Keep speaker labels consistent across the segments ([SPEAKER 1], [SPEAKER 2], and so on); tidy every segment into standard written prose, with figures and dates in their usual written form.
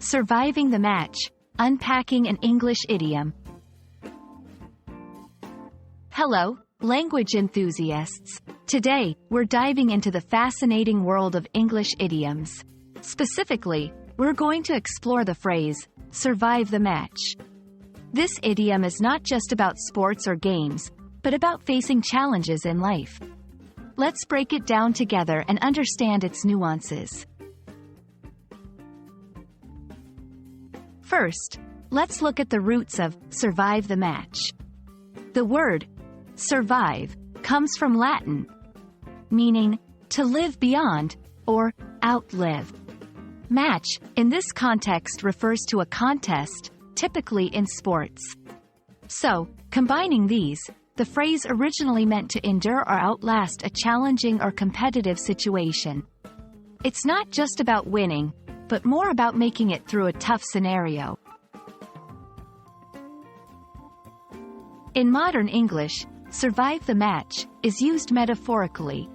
[SPEAKER 1] Surviving the match, unpacking an English idiom. Hello, language enthusiasts. Today, we're diving into the fascinating world of English idioms. Specifically, we're going to explore the phrase, survive the match. This idiom is not just about sports or games, but about facing challenges in life. Let's break it down together and understand its nuances. First, let's look at the roots of survive the match. The word survive comes from Latin, meaning to live beyond or outlive. Match, in this context, refers to a contest, typically in sports. So, combining these, the phrase originally meant to endure or outlast a challenging or competitive situation. It's not just about winning, but more about making it through a tough scenario. In modern English, survive the match is used metaphorically.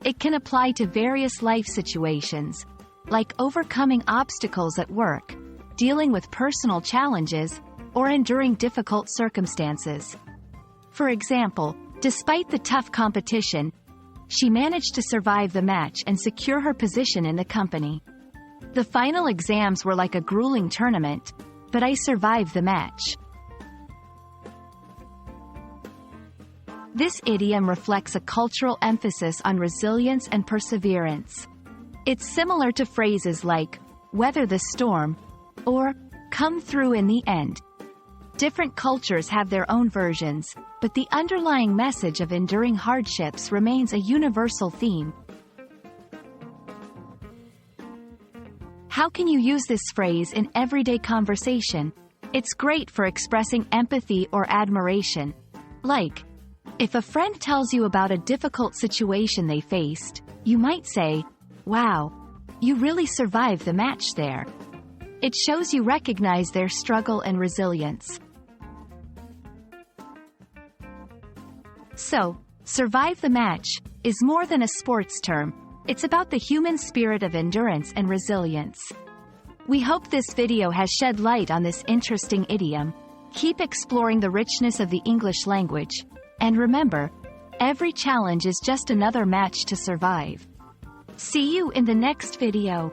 [SPEAKER 1] It can apply to various life situations, like overcoming obstacles at work, dealing with personal challenges, or enduring difficult circumstances. For example, despite the tough competition, she managed to survive the match and secure her position in the company. The final exams were like a grueling tournament, but I survived the match. This idiom reflects a cultural emphasis on resilience and perseverance. It's similar to phrases like, weather the storm, or come through in the end. Different cultures have their own versions, but the underlying message of enduring hardships remains a universal theme. How can you use this phrase in everyday conversation? It's great for expressing empathy or admiration. Like, if a friend tells you about a difficult situation they faced, you might say, "Wow, you really survived the match there." It shows you recognize their struggle and resilience. So, survive the match is more than a sports term. It's about the human spirit of endurance and resilience. We hope this video has shed light on this interesting idiom. Keep exploring the richness of the English language. And remember, every challenge is just another match to survive. See you in the next video.